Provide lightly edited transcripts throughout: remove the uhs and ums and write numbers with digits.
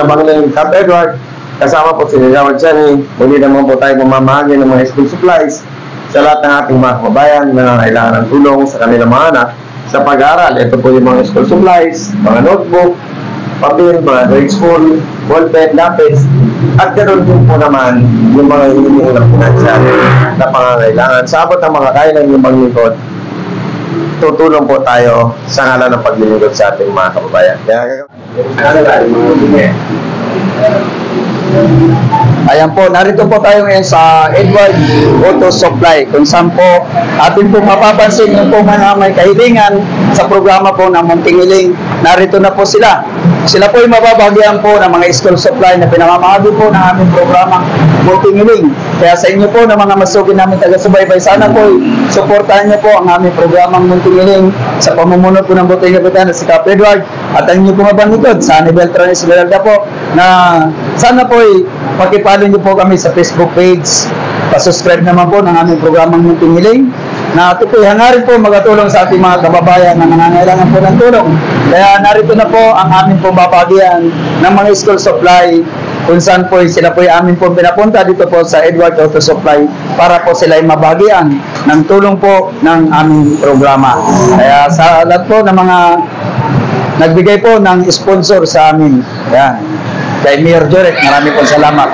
Bangling Cap Edward. Kasama po si Gawad Chani. Muli naman po tayo pumamahagi ng mga school supplies sa lahat ng ating mga kababayan na kailangan ng tulong sa kanilang mga anak sa pag-aaral. Ito po yung mga school supplies, mga notebook, papel, mga grade school, ballpen, lapis, at ganoon po naman yung mga hinihingi ng financial na pangangailangan. Sa abot ng mga kaya ng inyong maglingkod, tutulong po tayo sa ngalan ng paglilingkod sa ating mga kababayan. Kaya, ayan po, narito po tayo ngayon sa Edward Auto Supply kung saan po atin po mapapansin yung po mga may kahilingan sa programa po ng Muntingiling. Narito na po sila. Sila po yung mababagyan po ng mga school supply na pinamamahagi po ng aming programa Muntingiling. Kaya sa inyo po ng mga masugin namin taga-subaybay, sana po suportahan niyo po ang aming programang Muntingiling sa pamumuno po ng Buting Kapitan na si Cap Edward at ang inyo po mabangikod sa Anibel Tranis Esmeralda po na sana po pakipalo niyo po kami sa Facebook page. Pasubscribe naman po ng aming programang Muntingiling na ito po hangarin po magatulong sa ating mga kababayan na nangangailangan po ng tulong. Kaya narito na po ang aming po babagian ng mga school supply kung saan po sila po amin po pinapunta dito po sa Edward Auto Supply para po sila ay mabagian ng tulong po ng aming programa. Kaya sa lahat po ng mga nagbigay po ng sponsor sa amin, yan, kay Mayor Jorek, marami po salamat.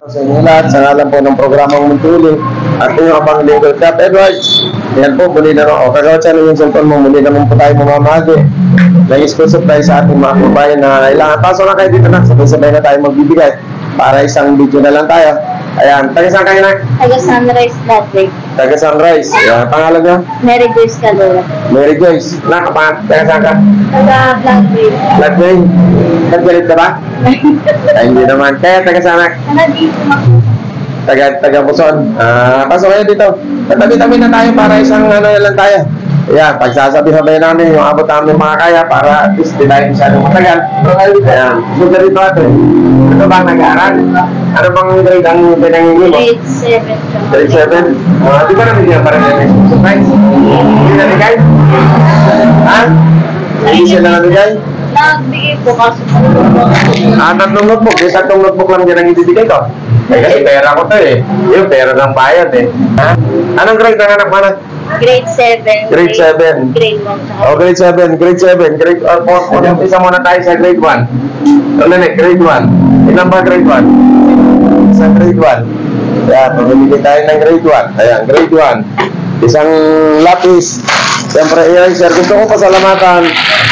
sa inyo lahat, sa ngalan po ng programang Muntingiling at yung abang Legal Cap Edwards. Yan po, muli na rin. O, kagawa siya yung cellphone mo, muli naman po tayo mamamahagi ng school supply sa ating mga kababayan na kailangan. Pasok na kayo dito na, sabay-sabay na tayo magbibigay para isang video na lang tayo. Ayan, taga saan kayo na? Taga Sunrise Latte. Taga Sunrise. Ayan, pangalan niya? Mary Joyce Calora. Mary Joyce. Taga saan ka? Taga Blackville. Blackville. Naggalit ka ba? Ay, hindi naman. Kaya taga saan? Taga Buson. Pasok kayo dito. Tatabi-tabi na tayo para isang ano na lang tayo. Ayan, pagsasabi-sabay namin yung abot namin mga kaya para at least di tayo masyadong matagal. Ayan, suga dito natin. Ano bang nag-aaral? Ano bang grade ang pinangingin mo? Grade 7. Grade 7? Di ba namin diyan para na surprise? Hindi na bigay? Ha? Hindi sila nabigay? Nagbigay po kasi tatlong notebook. Yung tatlong notebook lang din ang ibibigay ko. Kasi pera ko to eh. Yung pera ng bayad eh. Ha? Anong grade ang anak mo na? Grade 7. Grade 7. Grade 1. Oh, grade 7. Grade 7. Grade 4. Umpisa muna tayo sa grade 1. Grade 1. Ilan ba grade 1? Isang grade 1. Yan, mamimili tayo ng grade 1. Ayan, grade 1. Isang lapis. Siyempre, eraser. Gusto ko pasalamatan.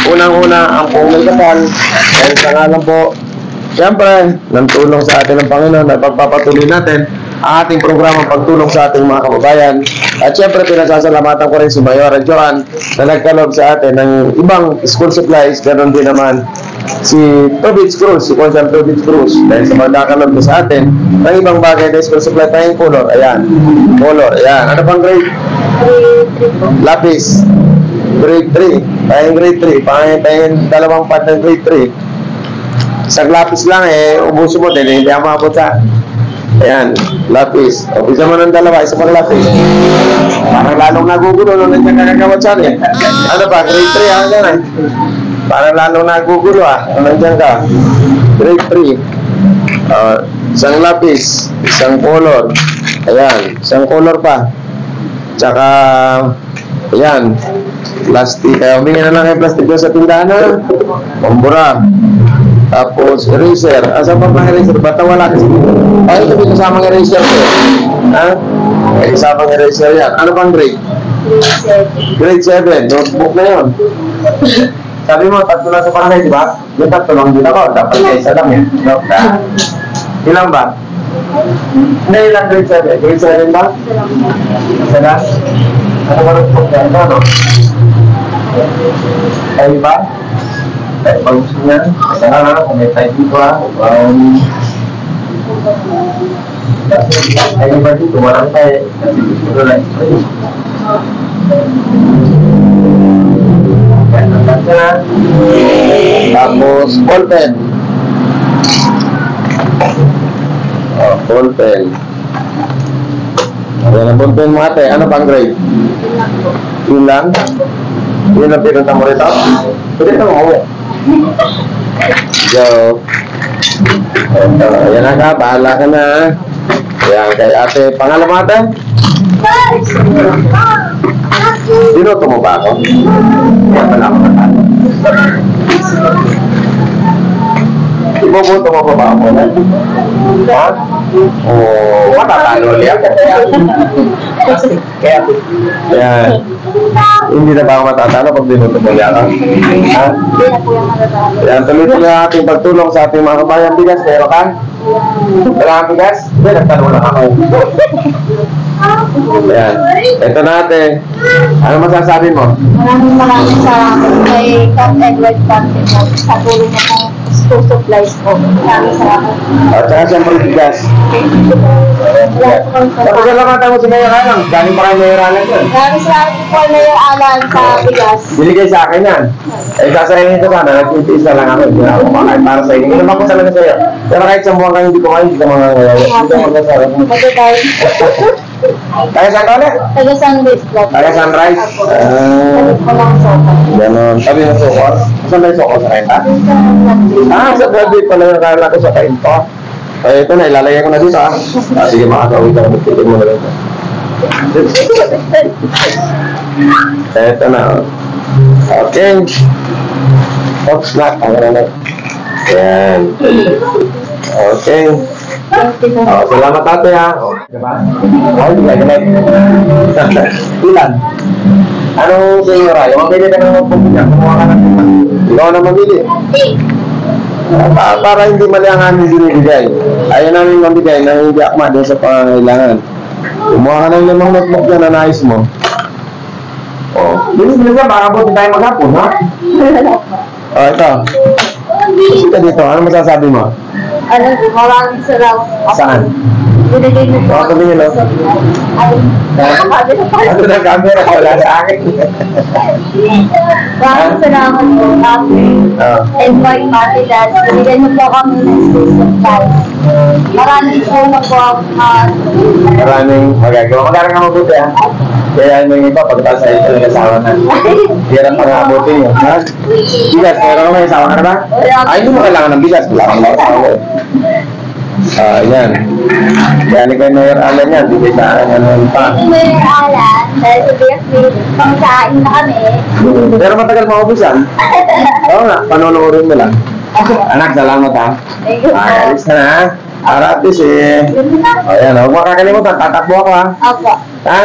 Unang-una, ang Pumil Kapal. Dahil sa ngalan po, siyempre, ng tulong sa atin ng Panginoon na pagpapatuloy natin ang ating programang pagtulong sa ating mga kababayan. At siyempre, pinasasalamatan ko rin si Mayor Joan na nagkaloob sa atin ng ibang school supplies. Ganon din naman si Tobits Cruz, si Consul Tobits Cruz. Dahil sa magkakaloob sa atin ng ibang bagay na school supply tayong color. Ayan, color. Ayan, ano pang grade? Grade 3 po. Lapis. Grade 3. Tayong grade 3. Tayong dalawang part ng grade 3. Isang lapis lang eh, ubuso mo din, hindi ako mabot sa. Ayan, lapis. O, isa mo ng dalawa, isa pang lapis. Parang lalong nagugulo nung nandiyan kakagawat siya eh. Ano ba, grade 3 ano yan eh. Parang lalong nagugulo nung nandiyan ka. Grade 3. Isang lapis, isang color. Ayan, isang color pa. Tsaka, ayan, plastic. Kaya humingi na lang yung plastic doon sa tindahan na. Pambura. Tapos, eraser. Asa pa pang eraser? Bata wala kasi dito. Ay, ito kasamang eraser ko. Ha? May kasamang eraser yan. Ano bang grade? Grade 7. Grade 7. Notebook na yun. Sabi mo, tatlo lang sa panay, di ba? Yung tatlo lang din ako. Dapat kayo isa lang yan. Ilan ba? Hindi, ilang grade 7? Grade 7 ba? Isa lang. Ano ba notebook yan? Ano? Ay ba? Ay, bagus niya. Sana, may tayo dito ay ba dito? Walang tayo. Ito lang. Tapos, ballpen. Ballpen. Yan ang ballpen mo ate. Ano pang grade? Yun lang? Yun ang pinunta mo rito? Pwede na mo. Go. Ito, yan na ka. Bahala ka na. Yan, kay ate. Pangalan mo ate? Dinoto mo ba ako? Yan pala ako natalo. Iboboto mo ba ako? Ha? Oo, matatalo ulit ako. Kaya, Yan. Hindi na ba ako matatalo pag dinoto mo ulit ako? Ha? Hindi na po yung matatalo. Yan, tuloy-tuloy ang ating pagtulong sa ating mga kabayan. Bigas, meron ka? Wala kang bigas? Hindi, nagtanong lang ako. Yan. Ito na ate. Ano masasabi mo? Maraming salamat kay Cap Edward Conte sa tulong niya kong school supplies po. Maraming salamat. At saka siyempre bigas. Papasalamatan mo si Mayor Alan. Galing pa kayo Mayor Alan yun. Maraming salamat po Mayor Alan sa bigas. Binigay sa akin yan. Eh, sasayahin ko sana. Nagtitiis na lang ako. Hindi na ako kumakain para sa inyo. Hindi naman ko talaga sa'yo. Pero kahit sa buwan ka hindi kumain, hindi ka mga ngayon. Hindi ka magkasarap. Magdadahil. Kaya saan ka ulit? Taga Sunrise Club. Kaya Sunrise? Talit ko lang sopa. Ganon. Sabi ng sukor. Saan ba yung sukor sa kain ka? Sa graduate pala yung kala ko sa kain ko. Eh, ito na, ilalagay ko na dito sige, makakawit ako. Magpilin mo na rin. Ito na. Okay. Oops, na. Ang na. Yan. Okay. Salamat ate ha. Diba? Diba? Ilan? Anong senyora? Yung mamili ka ng pagpapilya. Kumuha ka na. Ikaw na mamili. Para hindi mali ang aming binibigay. Ayaw namin mabigay na hindi akma din sa pangangailangan. Kumuha ka ng limang notebook na nais mo. Bilis ka, baka buti tayo maghapon, ha? Ito. Kasi ka dito, ano masasabi mo? Maraming salamat. Saan? Binigay niyo po. Sabi niyo, no? Ay, nakakabit na pala. Ano na camera? Wala sa akin. Maraming salamat po. And my party dad, binigyan niyo po kami ng school supplies. Maraming po po Maraming magagawa. Mag-aaral ka mabuti, ha? Kaya yung iba, pagkatapos sa ito, nag-asawa na. Hirap pang-abutin yun. Ha? Bigas, meron ka may asawa ka na ba? Ay, hindi mo kailangan ng bigas. Wala kang mga asawa eh. Yan. Kaya ni kay Mayor Alan yan, bigay sa akin ano pa. Thank you, Mayor Alan. Dahil sa BFB, pangkain na kami. Pero matagal maubusan. Oo nga, panonoodin mo lang. Anak, salamat ha. Thank you po. Alis na ha. Para at least eh. Ayan, huwag makakalimutan, tatakbo ako ha. Opo. Ha?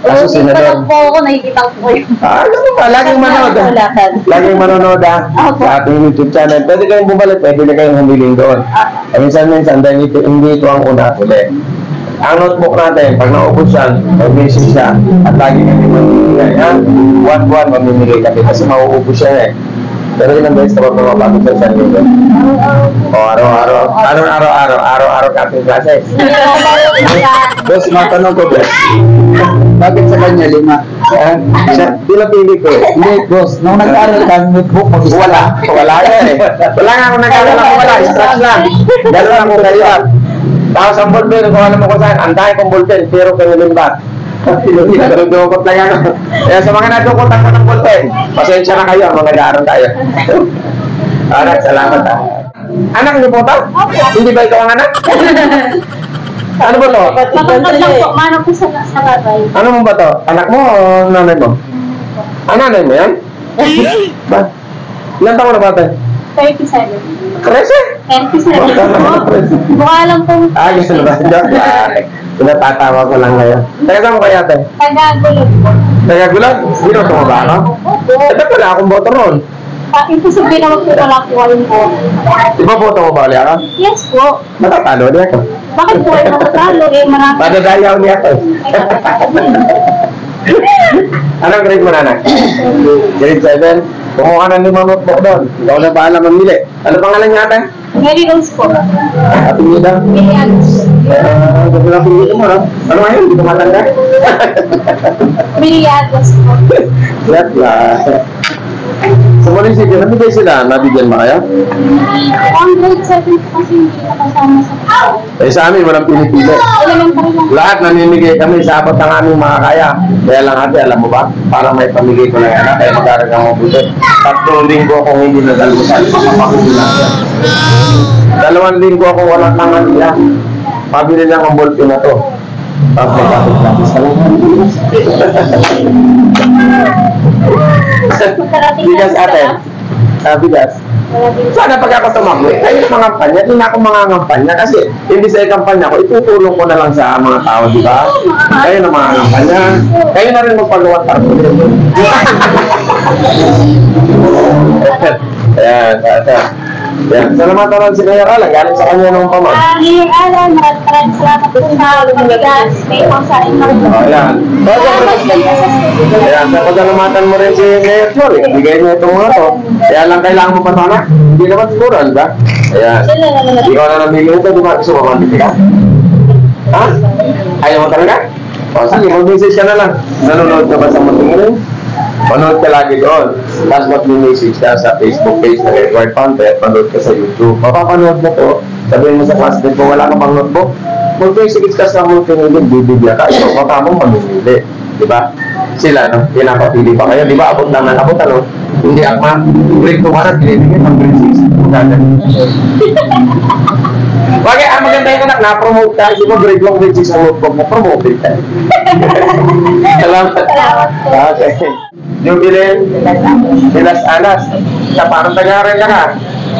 Kaso Hindi pa senador. lang po ako, nakikita ko yun. Ano ba? Laging manood ha. Laging manonood ha. Opo. Sa ating YouTube channel. Pwede kayong bumalik, pwede na kayong humiling doon. Minsan-minsan, dahil hindi ito ang una ulit. Ang notebook natin, pag naubos yan, mag-message siya, at lagi kami mamimigay. Buwan-buwan mamimigay kami kasi mauubos siya eh. Pero ilang beses na ba pumabago sa isang linggo? O, araw-araw kapit klase. boss, matanong ko, boss. Bakit sa kanya 5? Di na pili ko eh. Hindi, boss. Nung nag-aaral ka, notebook mo gusto. Wala yan eh. Wala nga akong nag-aaral ako wala, scratch lang. Gano'n lang kung kayo. Tapos ang ballpen, kung alam mo kung saan, ang dahil kong ballpen, pero kanilimbat. Pinudukot lang ako. Kaya sa mga nadukotan ko ng ballpen, pasensya na kayo, mga nag-aaral tayo. Anak, salamat ha. Anak niyo po ba? Hindi ba ikaw ang anak? Ano ba to? Mapagkat lang po, manap ko sa babay. Ano mo ba to? Anak mo o nanay mo? Ah, nanay mo yan? Ba? Ilan taon na ba tayo? 37. Krese? 37 po. Mukha lang po. Gusto na ba? Joke lang. Pinatatawa ko lang ngayon. Teka, saan mo kaya tayo? Tagagulog po. Teka, gulat? Binoto mo ba ako? Ito pala akong boto ron. Ito sabihin na magpupala po kayong po. Di ba boto mo ba ulit ako? Yes po. Matatalo niya ako. Bakit po ay matatalo? Eh, marami. Madadayaw niya ako. Anong grade mo na na? Grade 7? Kumuha ka ng 5 notebook doon. Ikaw na bahala mamili. Ano pangalan niya ate? Mary Rose po. Ate Nida? Mary Rose. Ganda na pinili mo, no? Ano ngayon? Hindi ko matanda. Mary Rose po. Yan lang. Sa munisipyo, nabigay sila, nabigyan ba kayo? Ang grade 7 po kasi hindi nakasama sa Eh sa amin, walang pinipili. elementary lang. Lahat namimigay kami sa abot ng aming mga kaya. Kaya lang ate, alam mo ba? Para may pamigay ko lang anak, kaya magkaragang mabuti. 3 linggo akong hindi nag-almusal. Mapapakululan yan. 2 linggo akong walang tangan niya. Pabili lang ang ballpen na to. Tapos may kapit-lapis ka lang. Bigas ate. Bigas. Sana pag ako tumakbo, kayo mga kampanya, hindi na ako mga kampanya kasi hindi sa kampanya ko, itutulong ko na lang sa mga tao, di ba? Kayo na mga kampanya, kayo na rin magpagawa tarpo. Ayan, yan. Salamatan lang si Mayor Alan, galing sa kanya nung pamag. Mayor Alan, maraming salamat po sa pagbigas. May pangsain na rin. Ayan. Ayan, salamatan mo rin si Mayor Flor, bigay niya itong mga to. Kaya lang kailangan mo pa sana. Hindi naman siguro, di ba? Ayan. Ikaw na namili ito, di ba? Gusto mo mamili ka? Ha? Ayaw mo talaga? O, sige, mag-message ka na lang. Nanonood ka ba sa Munting Iling? Manood ka lagi doon. Tapos mag-message ka sa Facebook page ng Edward Pante at manood ka sa YouTube. Mapapanood mo to. Sabihin mo sa classmate ko, wala ka pang notebook. Mag-message ka sa Munting Iling, bibigyan ka. Ikaw, baka mo mamimili. Di ba? Sila, no? Pinapapili pa kayo. Di ba? Abot naman. Abot ano? Hindi akma. Grade 2 ka na, binibigyan pang grade 6. Bagay, maganda yung anak, na-promote ka. Di ba grade 1, grade 6 ang notebook mo? Promoted ka. Salamat. Okay. Jubilin, Pilas Anas. Sa parang tagarin ka ka.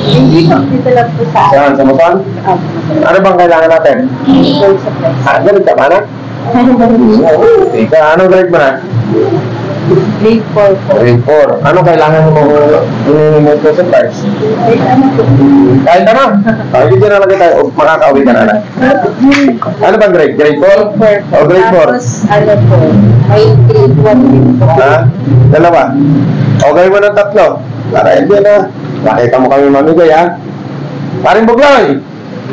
Hindi po, dito lang po sa Saan, sa Muson? Ano bang kailangan natin? Ganit ka ba na? Ika, anong grade mo na? grade 4 po. Grade 4. Ano kailangan mo i-remote sa supplies? Kahit ano? Hindi dyan na lang tayo. Makakauwi ka na na. Ano bang grade? Grade 4? O grade 4? Tapos, ano po, may grade 1 din po. Ha? Dalawa? Okay mo ng 3. Para hindi na. Nakita mo kami mamigay ha? Paring Bugloy!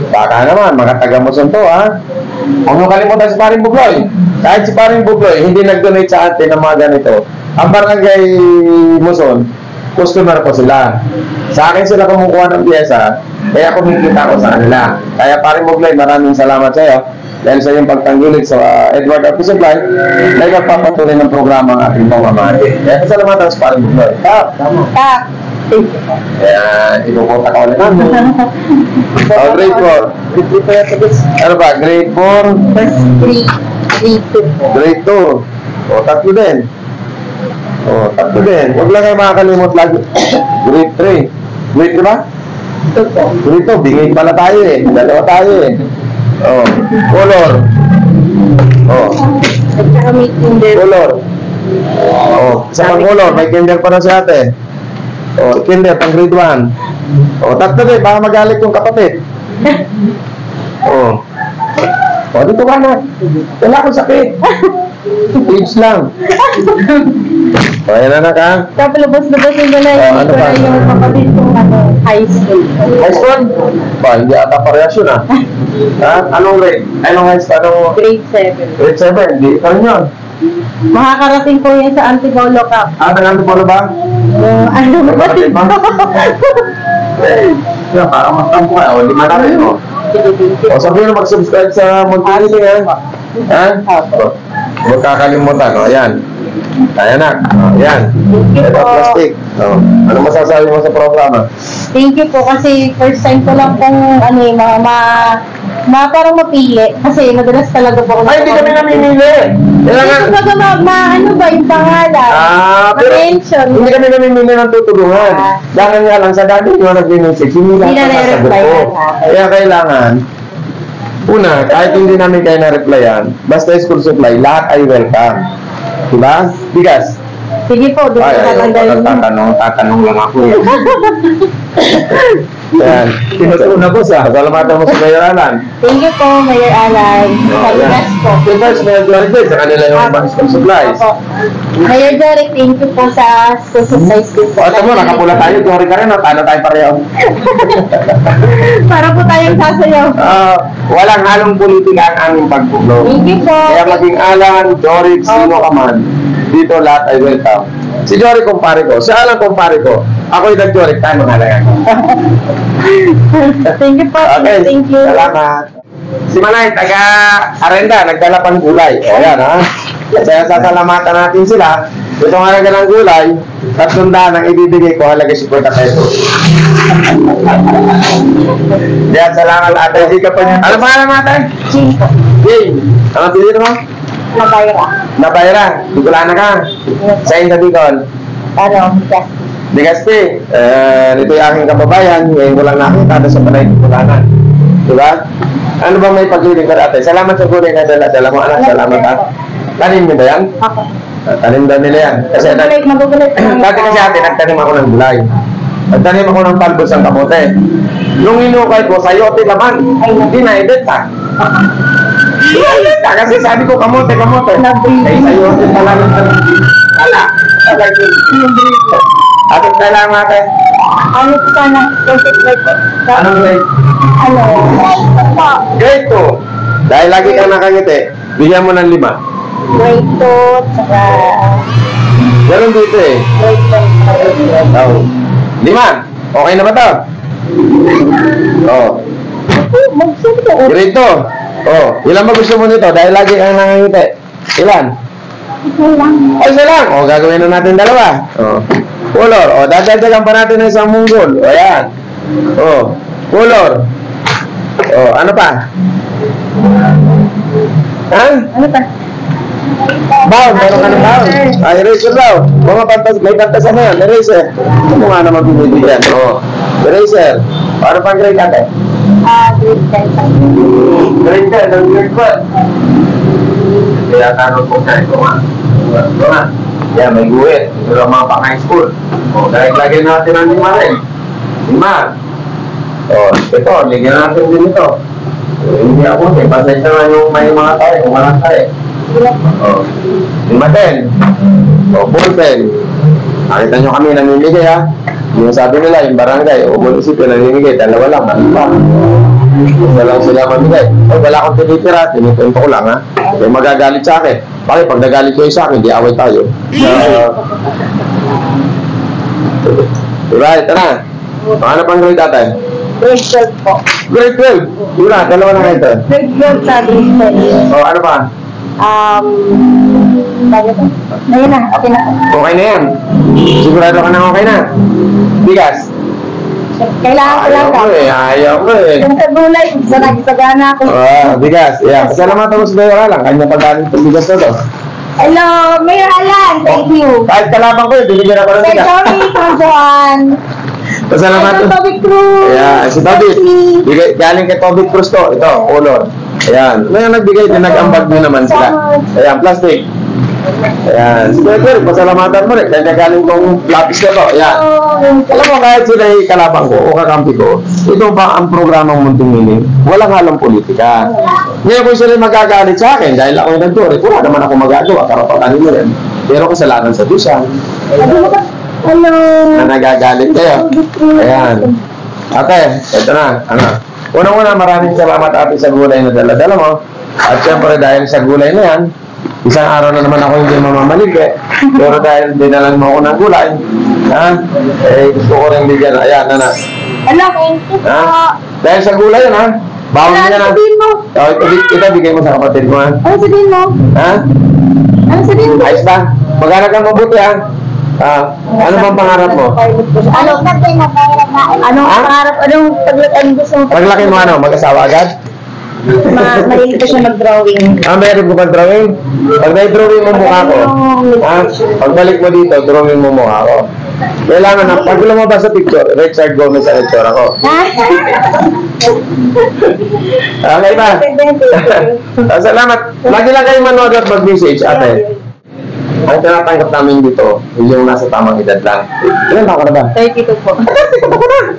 Baka naman, mga taga-Muson to ha? Huwag mo kalimutan si Paring Bugloy. Kahit si Paring Bugloy, hindi nag-donate sa atin ng mga ganito. Ang barangay Muson, customer ko sila. Sa akin sila kumukuha ng pyesa, kaya kumikita ko sa kanila. Kaya Paring Bugloy, maraming salamat sa iyo. Dahil sa iyong pagtanggilig sa Edward Arco Supply, na ipagpapatuloy ng programa ang ating pamamahali. Kaya salamatan sa Paring Bugloy. Tama. Tak. Kaya ipupunta ka ulit namin. Grade 4. Ano ba? Grade 4? Grade 2. Grade 2. O, 3 din. O, 3 din. Huwag lang kayo makakalimot lagi. Grade 3. Grade 3 ba? Grade 2. Bingay pala tayo eh. Dalawa tayo eh. O, color. O, At saka may kinder. color. O, isa pang color. May kinder pa na si ate. O, kinder, pang grade 1. O, 3 din. Baka magalit yung kapatid. O, dito ka na. Wala akong sakit. Tips lang. O, yan na ka. Kapalabas-labasin ko na Oh, ano ko ba? na yung kapatid kong high school. High school? Ba, hindi ata parehas yun ah. Ha? Anong grade? Anong high school? Anong Grade 7. grade 7? Hindi pa rin yun. Makakarating po yan sa Antipolo Cup. Tagaan po ba? Ano ba Kapatid mo? Yeah, parang magtampo ka. O, 5 na rin mo. O, sabihin mo mag-subscribe sa Munting Iling ha? Ha? O, huwag kakalimutan. O, ayan. Ayan na. O, ayan. Ito, plastic. O, ano masasabi mo sa programa? Thank you po kasi first time ko lang pong ano eh, parang mapili kasi madalas talaga po ako Ay, hindi kami namimili. Kailangan. Hindi ko ano ba yung pangalan? Pero Ma-mention. hindi kami namimili ng tutulungan. Dahil nga lang sa dati nyo nag-message, hindi lang Hindi na nasasagot na-reply ko. na. Kaya kailangan, una, kahit hindi namin kayo na-replyan, basta school supply, lahat ay welcome. Diba? Bigas. Sige po, doon ko tatanggalin. Tatanong lang ako. Yan. Tinutuna ko sa salamatan mo sa Mayor Alan. Thank you po, Mayor Alan. Sa bigas po. Si Vice Mayor Clarice, sa kanila yung ibang school supplies. Opo. Mayor Derek, thank you po sa school supplies. O, ito mo, nakapula tayo. Tuwari ka rin, ano tayo pareho. Para po tayong sasayaw. Walang halong politika ang aming pagpuplo. Thank you po. Kaya maging Alan, Jorik, sino ka man, dito lahat ay welcome. Si Jory kumpare ko. Siya lang kumpare ko. Ako yung nag-Jory. Tayo mahalaga. Thank you po. Okay. Thank you. Salamat. Si Manay, taga-arenda, nagdala pang gulay. O yan, ha? Kaya sasalamatan natin sila. Itong halaga ng gulay, 300 ang ibibigay ko, halaga 50 pesos. Yan, salamat ate. Hindi ka pa niya. Ano pangalan mo ate? Jane po. Jane. Ano pinili mo? Nabayra. Nabayra. Bicolana ka. Saan ka Bicol? Yes. Digasti. Ito yung aking kababayan. Ngayon ko lang nakita sa Panay Bicolana. Diba? Ano bang may paghiling ka ate? Salamat sa gulay na dala mo anak. Salamat ha. Tanim mo ba yan? Ako. Tanim daw nila yan. Kasi Magugulit. dati kasi ate, nagtanim ako ng gulay. Nagtanim ako ng talbos ng kamote. Nung inukay ko, sayote laman. Hindi na ibenta. Hindi na ibenta. Kasi sabi ko, kamote. Ay, sayote pala ng wala. Ate, kailangan ate. Ano po sana? Anong grade? Ano? Grade 2. Dahil lagi kang nakangiti, bigyan mo ng 5. Grade 2, saka Ganun dito eh. grade 1. Oh. 5. Okay na ba to? Oh. Magsabi ko. Grade 2. Oh. Ilan ba gusto mo nito? Dahil lagi kang nakangiti. Ilan? Okay lang. Ay, isa lang. O, gagawin na natin 2. O. Color. O, dadagdagan pa natin ng isang munggol. O, yan. O. Color. O, ano pa? Ha? Ano pa? Bound. Meron ka ng bound. Ay, eraser daw. Mga may pantasan na yan. Eraser. Ano nga naman binibigyan? O. Eraser. Paano pang grade natin? Grade 10. Grade 10. Ang grade 12. Kaya tanong po sa ito nga. Ito nga. Yan, may guhit. Ito lang mga pang-high school. O, dahil lagyan natin ang 5 rin. 5. O, ito, lagyan natin din ito. Hindi ako, pasensya na yung may mga tayo, kung walang tayo. O, 5 din. O, ball pen. Nakita nyo kami namimigay ha. Yung sabi nila, yung barangay, o munisipyo namimigay, 2 lang, pa. Isa lang sila mamigay. O, wala akong tinitira, tinipunto ko lang ha. May magagalit sa akin. Bakit pag nagalit kayo sa akin, di away tayo. Diba, ito na. Ano pang grade natin? Grade 12 po. Grade 12. Wala, 2 na nga ito. Grade 12 sa grade 10. O, ano pa? Bakit? Ayun na, okay na. Okay na yan. Sigurado ka na okay na. Bigas. Kailangan ko lang Ayaw ko eh, ayaw ko eh. Yung sa gulay, sa nagsagana ako. Bigas. Yeah. Pasalamatan mo sa Dayora lang. Kanya pagkaling itong bigas na to. Hello, Mayor Alan, thank you. Kahit kalabang ko eh, binigyan ako ng Sir bigas. Joey, Sir Juan. Pasalamatan. Sir Toby Cruz. Yeah, si Toby. Galing kay Toby Cruz to. Ito, color. Ayan. Ngayon nagbigay din, nag-ambag din naman sila. Ayan, plastic. Ayan. Si Peter, pasalamatan mo rin. Kaya galing kong lapis na to. Ayan. Alam mo, kahit sila yung kalabang ko o kakampi ko, ito pa ang programang Munting Mining. Walang halong politika. Ngayon kung sila magagalit sa akin dahil ako yung nagturi, wala naman ako magagawa. Karapatan nila yan. Pero kasalanan sa Diyos yan. Hello. Na nagagalit kayo. Ayan. Ate, ito na. Ano? Unang-una, maraming salamat ate sa gulay na dala-dala mo. At syempre dahil sa gulay na yan, isang araw na naman ako hindi mamamaligi. Pero dahil dinalan mo ako ng gulay, ha? Eh, gusto ko rin bigyan. Ayan, anak. Hello, thank you po. Ha? Dahil sa gulay yun, ha? Bawal niya na. Sabihin mo. Ito, bigay mo sa kapatid mo, ha? Ano sabihin mo? Ha? Ano sabihin mo? Ayos ba? Mag-anak kang mabuti, ha? Ano bang pangarap mo? Ano sabi na pangarap na? Anong Ha? pangarap? Anong paglaki gusto mo? Paglaki mo, ano? Mag-asawa agad? Mahilig ko siya mag-drawing. Meron ko bang drawing? Pag na-drawing mo mukha ko, ha? Pagbalik mo dito, drawing mo mukha ko. Kailangan na, pag lumabas sa picture, Richard Gomez ang itsura ako. Okay ba? Salamat. Lagi lang kayo manood at mag-message, ate. Ang tinatanggap namin dito, yung nasa tamang edad lang. Ilan ba ka na ba? 32 po.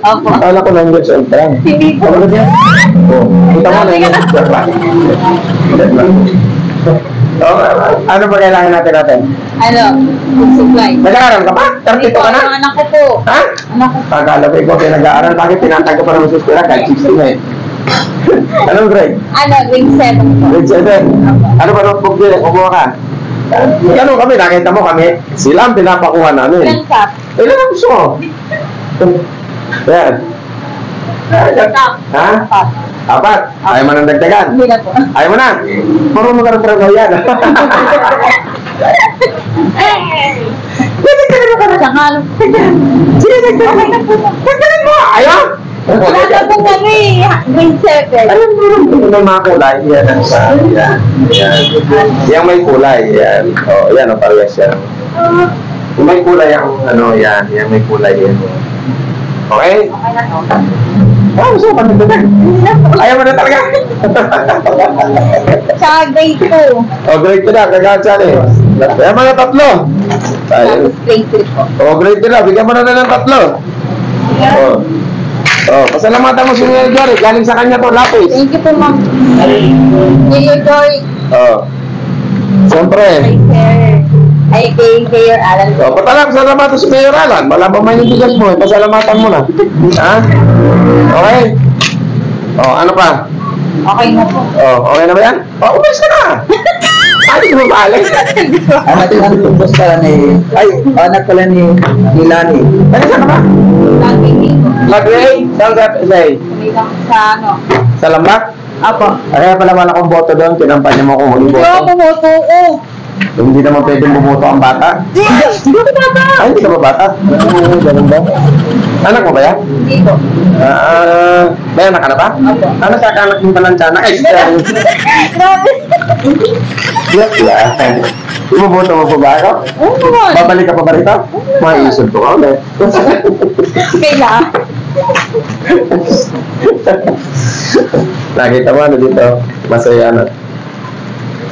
Opo. Akala ko 9 years old pa yan. Hindi po. Ano ba yan? Oo. Kita mo na yun. Edad lang. Ano ba kailangan natin? Ano? Food supply. Nag-aaral ka pa? 32 ka na? Ang anak ko po. Ha? Anak ko. Akala ko ikaw kayo nag-aaral. Bakit tinatanggap pa naman sa eskwela? Kahit 16 na eh. Anong grade? Ano? Grade 7 po. Grade 7. Ano ba notebook din? Kumuha ka? Ganun kami, nakita mo kami. Sila ang pinapakuha namin. Ilan cup? Ilan ang gusto mo? Yan. Ha? Cup. Apat. Ayaw mo nang dagdagan. Hindi na po. Ayaw mo na. Marunong ka ng trabaho yan. Saka, Sige, dagdagan. Dagdagan mo. Ayaw? wala na pong kami, grade 7. Alam mo, may mga kulay. Yan ang sa... Yan. Yan. Yang may kulay. Yan. O, yan o, parehas yan. Yung may kulay ang ano, yan. Yan may kulay yan. Okay? Okay na to. Ah, gusto ko dagdagan. Ayaw mo na talaga. Saka grade 2. O, grade 2 na. Kagahan siya eh. Kaya mga tatlo. Ayun. Tapos grade 3 po. O, grade 2 na. Bigyan mo na ng tatlo. O. Oh, pasalamatan mo si Mayor Jory. Galing sa kanya to, lapis. Thank you po, ma'am. Mayor Joy. Oh. Siyempre. Hi, sir. Ay, kay Mayor Alan. Oh, patalang pasalamatan si Mayor Alan. Wala pa may ibigas mo. Pasalamatan mo na. Ha? Okay? Oh, ano pa? Okay na po. Oh, okay na ba yan? Oh, umalis ka na. Ay, di mo maalis. Ang ating tumbos pala ni... Ay, anak pala ni Lani. Ano ka na ba? Lagi dito. Mag-ray? Saan ka? Say? Kumilang sa ano. Sa Lambak? Apo. Kaya pala wala akong boto doon. Kinampanya mo kung Hindi ako boto. bumoto ko. Hindi naman pwedeng bumoto ang bata. Hindi ko bata. Ay, hindi ka ba bata? Ganun ba? Anak mo ba yan? Hindi po. May anak ka na ba? Opo. Ano sa kanak mo pa ng tiyanak? Ay, Grabe. yes lang. Ibuboto mo pa ba ako? Oo naman. Babalik ka pa ba rito? Maiisip ko ka ulit. Kailangan. Nakita mo ano dito? Masaya na.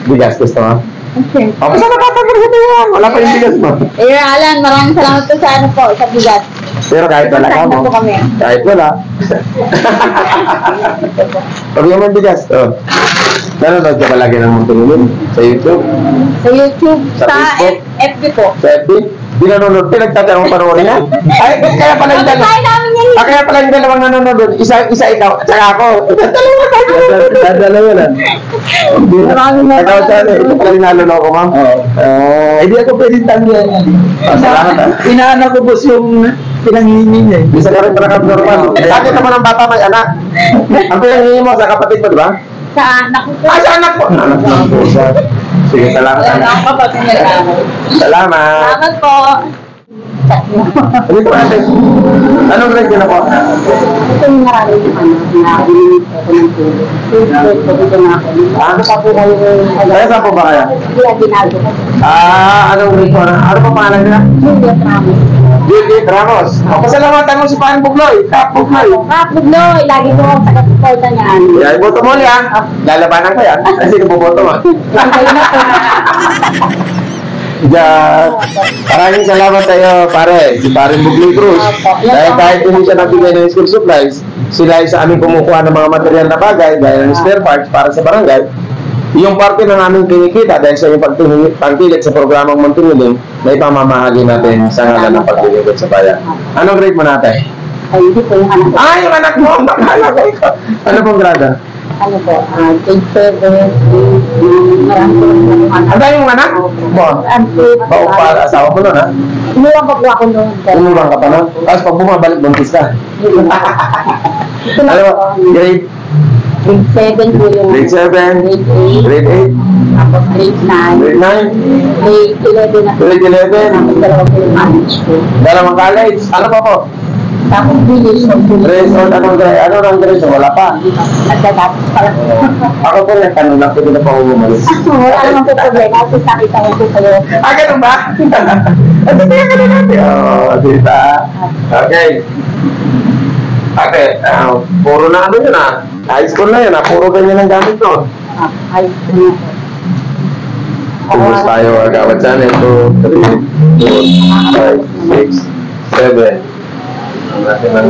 Bigas gusto mo? Okay. O, basta nakatagal sa tuwa. Wala pa yung bigas mo. Mayor Alan, maraming salamat po sa ano po, sa bigat. Pero kahit wala ka Kahit mo. na po kami. Kahit wala. Pag yung may bigas, nanonood ka palagi ng Muntinilin sa YouTube, Sa YouTube, Sa sa Facebook? FB po. sa FB. Di nanonood, pinagtatanong panoorin yan. Ay, kaya pala yung dalawa. Kapatay namin yan. Kaya pala yung dalawang nanonood. Isa ikaw, at saka ako. Dalawa tayo. Dalawa lang. Maraming Ikaw siya, ito pala yung naloloko, ma'am. Oo. Hindi ako pwedeng tanggihan yan. Salamat, ha? Inaanak ko boss yung pinanghihingi niya. Bisa ka rin parang abnormal. Bakit naman ang bata may anak? Ang pinanghihingi mo sa kapatid mo, di ba? Sa anak ko po. Ah, sa anak mo! Anak mo po siya. Sige, salamat. Ang kapatid niya sa akin. Salamat. Salamat po. Dito natin. Anong grade yun ako? Ito yung maraming ano, na binigit ko ng tulong. Tulong ko dito na ako. Ako pa po kayo Kaya saan po ba kaya? Kaya ginagawa ko. Anong grade ko na? Ano pa pangalan nila? Julia Ramos. Judith Ramos. O, pasalamatan mo si Paan Bugloy. Kap Bugloy. Bugloy, lagi ko ang taga-suporta niyan. Yan, boto mo niya. Lalabanan ko yan. Kasi boboto mo. Kayo na po. Diyan. Maraming salamat tayo, pare. Si Paring Bugloy Cruz. Dahil kahit hindi siya nagbigay ng school supplies, sila ay sa amin kumukuha ng mga material na bagay, gaya ng spare parts para sa barangay. Yung parte ng aming kinikita dahil sa yung pagtilit sa programang Muntingiling na ipamamahagi natin sa ngalan ng paglilingkod sa bayan. Anong grade mo natin? Ay, hindi po yung anak ko. Ah, yung anak mo! Bakala ko ikaw. Ano pong grada? Ano po, grade 7, marami po yung anak. Ang dami mong anak? Mo? Oo, para asawa ko nun, ha? Inuwang pa po ako noon. Tumulong ka pa nun? Tapos pag bumabalik, buntis ka. Ito na Ano po. ba? Grade? Grade 7 po yung Grade 7? grade 8. Grade 8? Tapos grade 9. Grade 9? Grade 11 na po. Grade 11? Tapos dalawa po yung manage ko. Dalawang college? Ano pa po? Tapos village of Grade 8? Anong grade? Ano ang grade? Wala pa. Nagtatapos pala. Ako po yung tanong lang, pwede na pa ako umalis. Wala naman po problema. Kasi nakita ko po kayo. Ah, ganun ba? Ano ba yung ganun natin? Oo, dita. Okay. Ate, puro na ano yun ah. High school na yun ah. Puro ganyan ang gamit no. Ay, ano. Tumus tayo agawat dyan. 2, 3, 4, 5, 6, 7. Ang natin ang...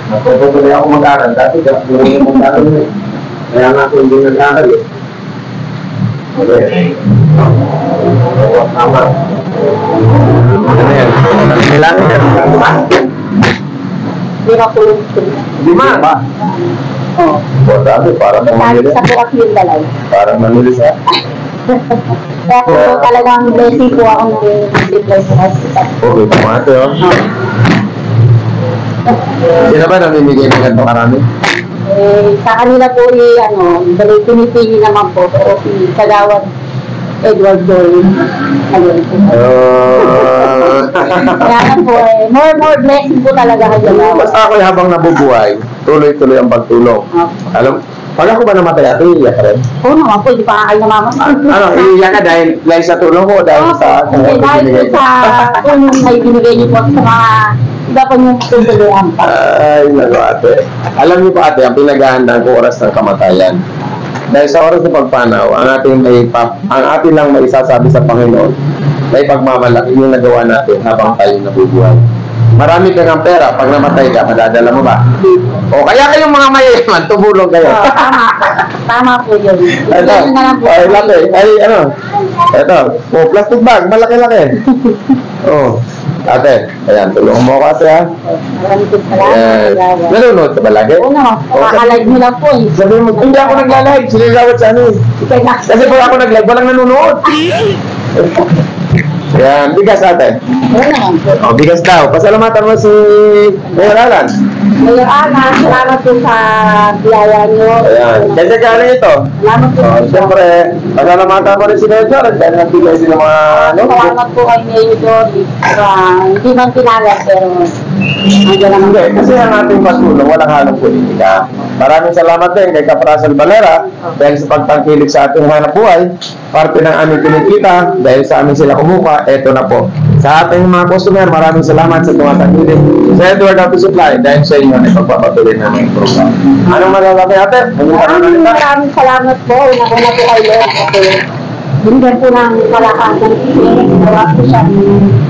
Nagpuputuloy ako mag-aral. Dati, puro yung mag-aral na eh. Kaya nga ako hindi nag-aral eh. Okay. Tama. Ano yan? Kailangan yan. Diba? Di ba po yung Lima. Oo. Dami, parang Sa manili. burak yung dalay. Parang manili sa... Kaya po talagang blessing po ako nung deploy sa hospital. Okay, pamate, oh. Sino ba namimigay ng ganito karami? Sa kanila po pinipili naman po, pero si Kagawad Edward Joy. Kaya po more blessing po talaga kayo. Basta ako habang nabubuhay, tuloy-tuloy ang pagtulong. Pag ako ba namatay, ate, iiyak ka rin? Oo naman po, hindi pa kayo namamatay. Iiyak ka dahil sa tulong ko, dahil sa Dahil sa tulong na ibinigay niyo po sa mga iba pa niyong tutuluan pa. Ay, naku ate. Alam niyo pa ate, ang pinag-ahandaan ko oras ng kamatayan. Dahil sa oras ng pagpanaw, ang atin lang may isasabi sa Panginoon, may pagmamalaki yung nagawa natin habang tayo nabubuhay. Marami kang ang pera, pag namatay ka, madadala mo ba? O kaya kayong mga mayayaman, tumulong kayo. Tama po yun. Ito, ay laki, ito, plastic bag, malaki-laki. Ate, ayan, tulungan mo ako ate ha. Maraming salamat. Nanonood ka ba lagi? Oo naman, makakalive mo lang po eh. Sabihin mo, hindi ako nagla-live, sinilawat sa ano eh. Kasi pag ako nag-live, walang nanonood. Yan, bigas ate. Oo naman po. Bigas daw. Pasalamatan mo si Mayor Alan. Mayor Alan, salamat po sa biyaya niyo. Ayan. Kasi kaya ito. Salamat po. Siyempre, pasalamatan mo rin si Mayor Alan. Dahil nagbigay sila mga Salamat po kay Mayor Jory. Hindi man pinagal, pero nandiyan naman. Hindi, kasi ang ating pagtulong, walang halong politika. Maraming salamat din kay Kaprasan Valera dahil sa pagtangkilik sa ating hanap buhay. Parte ng aming kinikita dahil sa amin sila kumuha. Eto na po. Sa ating mga customer, maraming salamat sa tumatangkilik. Sa Edward Auto Supply dahil sa inyo na ipagpapatuloy na ng program. Anong malalaki ate? Maraming salamat po. Una po kay Lord. Binigyan po ng malakasan. Ginawa po siya.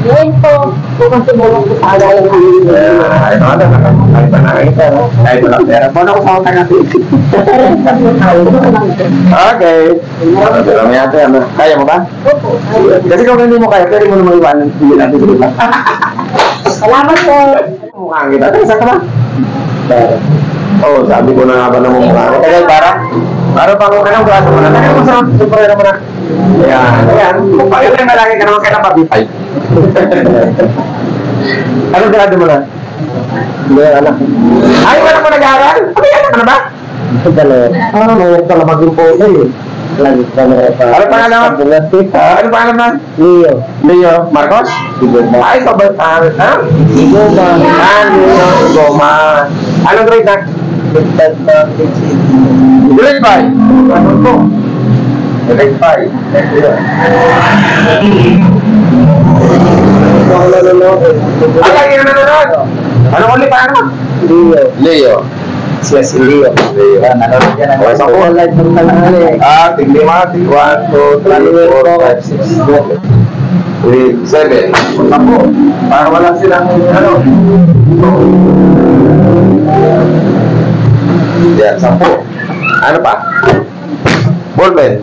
Ngayon po, kung tumulong po sa alayan namin. Ay, kahit pa nakita. Kahit walang pera. Paano ko sa utang natin? Okay. Marami ate, kaya mo ba? Opo. Kasi kung hindi mo kaya, pwede mo naman iwanan. Hindi natin sila. Salamat po. Mukhaan kita. Isa ka ba? Sabi ko na nga ba na mukhaan. Kaya para pang anong grado mo na. Kaya mo sa super na mo na. Ayan. Kung pag yung malaki ka naman kaya napabitay. Anong grado mo na? Hindi, anak. Ay, wala mo nag-aaral? Ano yan? Ano ba? Mayroon pala mag-impose eh. Ano pangalan mo? Ano pangalan mo? Leo. Marcos? Ay, kabataan. Ha? Leo Goma. Anong grade na? Grade 5. Ano po? Grade 5. Ay, lagi na nanonood. Ano ulit pa ano? Leo. Yes, Leo. Nanonood yan. Okay, so po. Tigli mga. 1, 2, 3, 4, 5, 6, 7. Punta po. Para wala silang Yan, 10. Ano pa? Ballpen.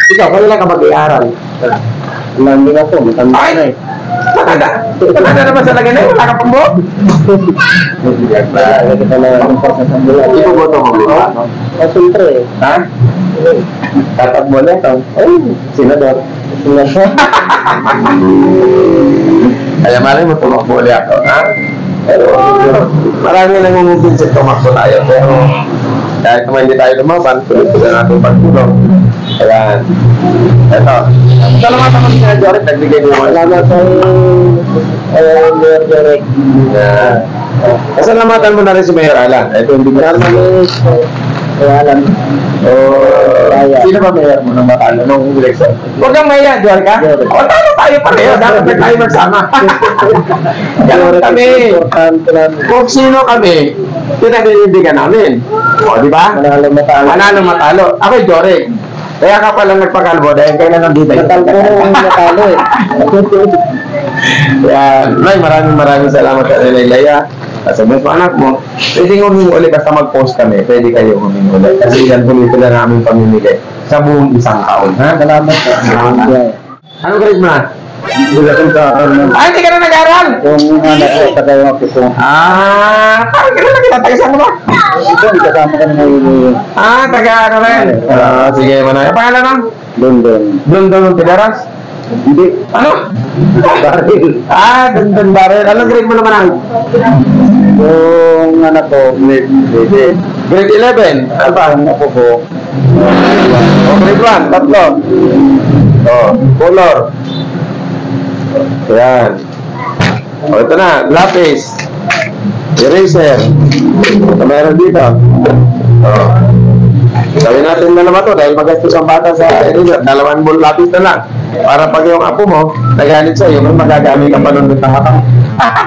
Ikaw, kailan ka mag-iaral? Nandun ako, matanda na eh. Matanda? Matanda naman sa lagay na yun? Wala ka pang buhok? Ipuboto mo ba? Siyempre eh. Ha? Tatakbo na ito? Ay, senador. Kaya malay mo tumakbo ulit ako, ha? Pero marami nangungumbinsit tumakbo tayo. Pero kahit naman hindi tayo lumaban, tuloy-tuloy natin pagtulong. Ayan. Ito. Salamatan mo si Jorik, nagbigay niyo mo. Salamat kay Jorik. Yan. Pasalamatan mo na rin si Mayor Alan. Ito hindi ko naman. Alan. Sino ba mayor mo nang matalo nung election? Huwag kang mayor, Jorik ha? O, talo tayo pareho. Dapat na tayo magsama. Ganun kami. Kung sino kami, pinag-iibigan namin. O, di ba? Manalo matalo. Ako'y Jorik. Kaya ka palang nagpakalbo dahil kailan nandito. Matalo eh. Yan. Maraming salamat sa Laya. Sa mga anak mo, pwede humingi ulit basta mag-post kami. Pwede kayo humingi ulit. Kasi yan humingi na namin pamimigay sa buong isang taon. Ha? Salamat. Anong grade mo na? Hindi ka nag-aaral. Hindi ka na nag-aaral? Yung anak ko, taga yung ako ko. Parang ka na nakita, taga saan ka ba? Ito, kasama ka na ngayon. Taga ano rin? Sige, manay. Ang pangalan ng? London. London ng Pidaras? Hindi. Ano? Baril. London Barrel. Anong grade mo naman ang? Yung anak ko, Grade 11? Ano ba? ang ako ko. Grade 1, tatlo. Color. Ayan. Ito na, lapis. Eraser. Meron dito. Sabi natin na naman to dahil magastos ang bata sa eraser. 2 ball lapis na lang. Para pag yung apo mo, nagalit sa'yo, magagamit ang panunod ng hatang.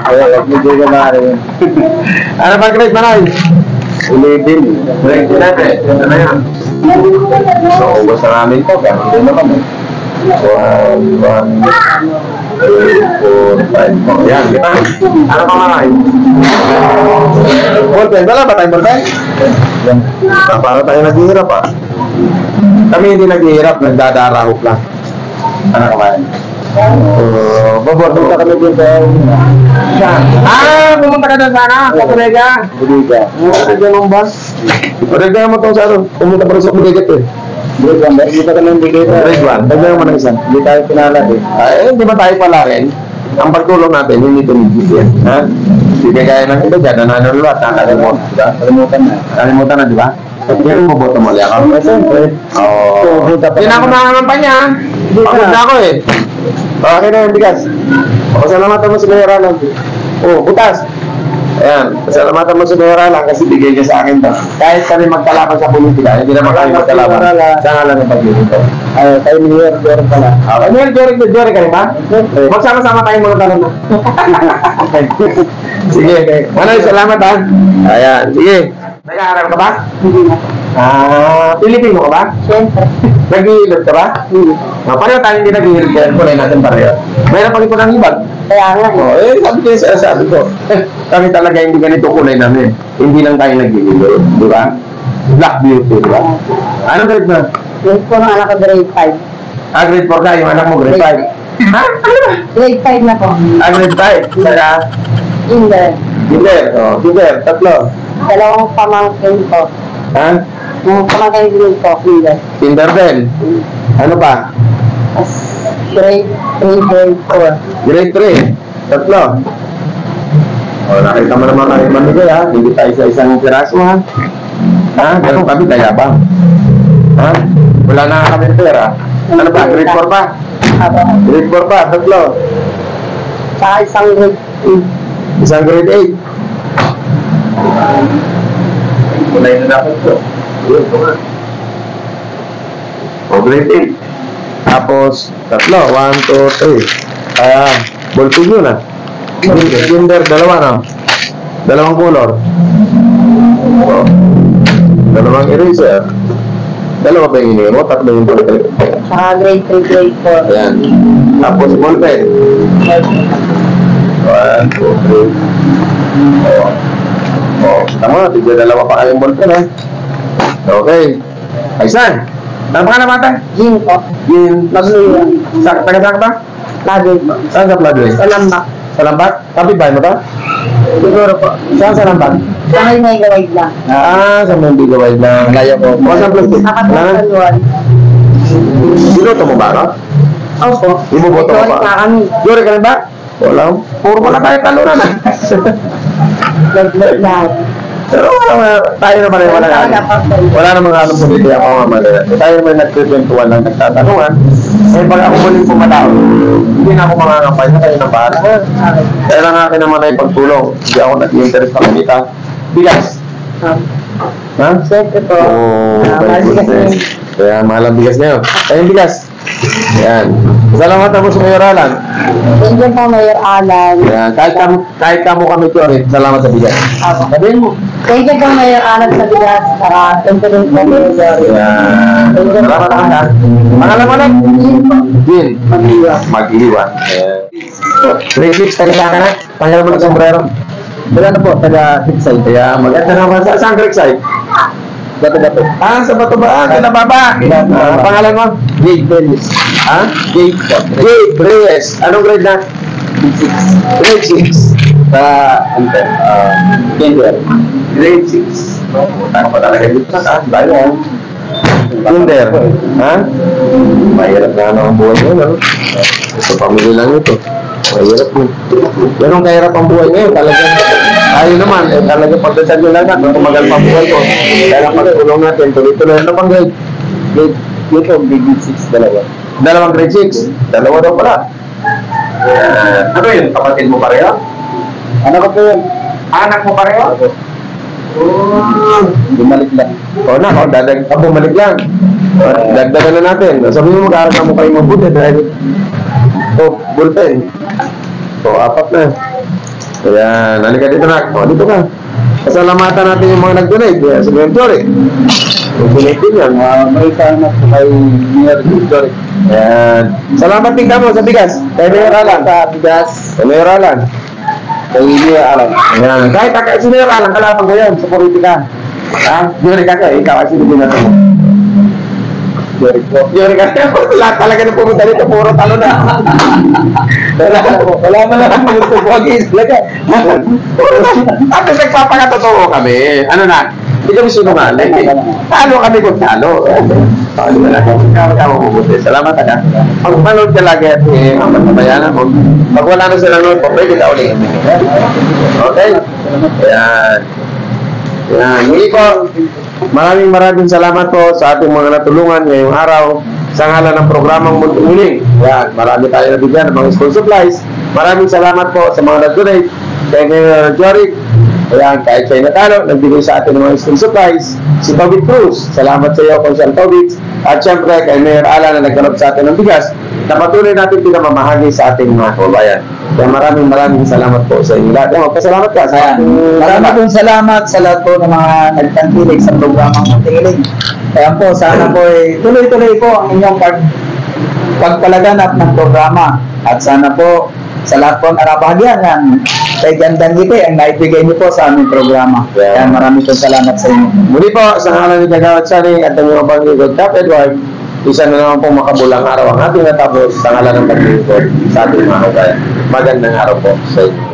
Kaya, medyo ka na rin. Ano ba grade manay? 11. Grade 11. Ano na yan? So, ubos na namin po. Ganun na kami. 1, 2, 3, 4, 5. Yan, kita. Ano pa manay? Ballpen. Wala ba tayong ballpen? Para tayo naghihirap Kami hindi naghihirap, nagdadarahop lang. Ano kamayan? Pumunta kami din sa Pumunta ka doon sana, sa Bodega. Bodega. Bodega ng bus. Bodega mo itong sa ano, pumunta pa rin sa Bodega ito Grade 1, hindi ka kami bigay na. Grade 1, dagdagan mo ng isa. Hindi tayo pinalat Hindi ba tayo pala rin? Ang pagtulong natin, hindi tumigil yan. Hindi kaya ng iba dyan, nananuluat, nakalimutan. Kalimutan na. Kalimutan na, di ba? Yan mo boto mo, liya ka. Siyempre. Hindi na ako nakakampanya. Pagod na ako Okay na yung bigas. Pasalamatan mo si Mayra lang. Butas. Ayan, pasalamatan mo si Mayra lang kasi bigay niya sa akin to. Kahit kami magkalaban sa politika, hindi naman kami magkalaban. Sa ngalan ng pag-ibig. Tayo ni Jordan pala. Jory ka rin ba? Magsama-sama tayong mga tanong na. Sige. Manay, salamat Ayan, sige. Nag-aaral ka ba? Hindi na. Pilipino ka ba? Siyempre. Nag-iilot ka ba? Hindi. Pareho tayo hindi nag-iilot kaya kulay natin pareho. Mayroon pag ito ng ibag. Kaya nga. Sabi ko, kami talaga hindi ganito kulay namin. Hindi lang tayo nag-iilot. Di ba? Black beauty, di ba? Anong grade na? Grade 4 ang anak ko, grade 5. Grade 4 ka, yung anak mo grade 5. Ha? Grade 5 na po. Grade 5. Saka? Kinder. Kinder, tatlo. Dalawang pamangkin ko. Yung pamangkin din ko, kinder. Kinder din. Ano pa? Grade 3, grade 4. Grade 3. Tatlo. Nakita mo naman kayo manigay Hindi tayo sa isang piraso Ganun kami kaya ba? Wala na kami pera. Ano ba? Grade 4 pa? Grade 4 pa, tatlo. Sa isang grade 8. Isang grade 8. Kulay na dapat ko. Grade 8. Tapos, tatlo. 1, 2, 3. Ballpen yun Kinder, dalawa na. Dalawang color. Dalawang eraser. Dalawa ba yung hinihingi mo? Tatlo yung ballpen. Saka grade 3, grade 4. Ayan. Tapos ballpen. 1, 2, 3. Tama, tigil dalawa pa kayong ballpen Okay. Aysan. Ano pa ka na bata? Gin po. Gin. Magluya. Taga-saka ba? Lagi po. Saan sa Pladway? Sa lambak. Sa Lambat? Kapit-bahay mo ba? Siguro po. Saan sa Lambat? Sa may may gawid lang. Sa Mandigaway na layo ko. O saan plastic? Nakataluan. Binuto mo ba, no? Opo. Ibuboto mo Ito, ba? kami. Jure ka rin ba? Wala. Puro pala tayo talunan Lahat. Pero tayo naman ay wala namang alam po dito ako mamala. Tayo naman nagkikwentuhan lang, nagtatanungan. Pag ako muling pumalaw, hindi na ako makakapay na kayo ng bahala. Kaya lang akin naman ay pagtulong. Hindi ako nag-interest na kumita. Bigas. Siyempre po. Kaya mahal ang bigas ngayon. Kaya yung bigas. Yan. Salamat ako sa Mayor Alan. Thank you po, Mayor Alan. Yan. Kahit kamo kami ito rin, salamat sa bigas. Sabihin mo. Thank you po, Mayor Alan sa bigas. Thank you po, Mayor. Yan. Salamat naman Pangalan mo lang? Jin. Mag-iwan. Grade 6, taga ka na? Pangalan mo ng sombrero? Wala na po, taga Tiksay. Kaya maganda naman. Saan Creekside? Bato-bato. Ah, sa Bato ba? Sa Nababa. Pangalan mo? Jade Reyes. Ha? Jade. Jade Reyes. Anong grade na? Grade 6. Sa, Kinder. Grade 6. Ano pa talaga dito sa taas? Bayan. Kinder. Ha? Mahirap na ano ang buhay ngayon, ano? Sa pamilya lang ito. Mahirap mo. Ganun kahirap ang buhay ngayon. Talagang, tayo naman, talaga pagdasal nyo lang na, tumagal pa buhay ko. Kaya pagtulong natin, tuloy-tuloy. Ano pang grade? Dito, grade 6, dalawa. Dalawang grade 6. Dalawa daw pala. Ano yun? Kapatid mo pareho? Ano ko po yun? Anak mo pareho? Bumalik lang. O na, bumalik lang. Dagdagan na natin. Sabi mo, mag-aaral ka mo kayo mabuti dahil bullpen. So, 4 na. Kaya, nalika dito na. O, dito ka. Pasalamatan natin yung mga nag-donate. Kaya, sabihin, sorry. Mag-donate din yan. May salamat po kay Mayor Jory. Ayan. Salamat din ka mo sa bigas. Kay Mayor Alan. Sa bigas. Kay Mayor Alan. Kay Mayor Alan. Ayan. Kahit si Mayor Alan, kalapang ko yan sa politika. Ha? Jory ka kayo. Ikaw, sino din natin mo? Jory po. Jory ka kayo. Lahat talaga na pumunta dito. Puro talo na. Wala man lang ang gusto po. Agis. Tapos nagpapakatotoo kami. Ano na? Hindi kami sinungaling. Talo kami kung talo. Talo na lang. Kama mabuti. Salamat ka. Pag manood ka lagi at ang matabayanan mo. Pag wala na silang nood, pwede ka ulit. Okay? Ayan. Ayan. Muli po, maraming salamat po sa ating mga natulungan ngayong araw sa ngalan ng programang Munting Hiling. Ayan. Marami tayo nabigyan ng mga school supplies. Maraming salamat po sa mga nag-donate. Kay Mayor Jory. Ayan, kahit siya natalo, nagbigay sa atin ng mga school supplies. Si Tobit Cruz, salamat sa iyo, Consul Tobit. At syempre, kay Mayor Alan na nagkaroon sa atin ng bigas, na patuloy natin pinamamahagi sa ating mga kababayan. Kaya maraming salamat po sa inyo lahat. Magpasalamat ka sa ating Maraming salamat sa lahat po ng mga nagtangkilik sa programang Munting Hiling. Kaya po, sana po tuloy-tuloy po ang inyong pagpalaganap ng programa. At sana po, sa lahat po nakabahagyan yan, kay Gandang Ngiti ang naibigay niyo po sa aming programa. Kaya maraming salamat sa inyo. Muli po, sa ngalan ni Kagawad Sari at ang mga panglingkod, Cap Edward, isa na naman po makabulang araw ang ating natapos sa ngalan ng panglingkod sa ating mga kabayan. Magandang araw po sa inyo.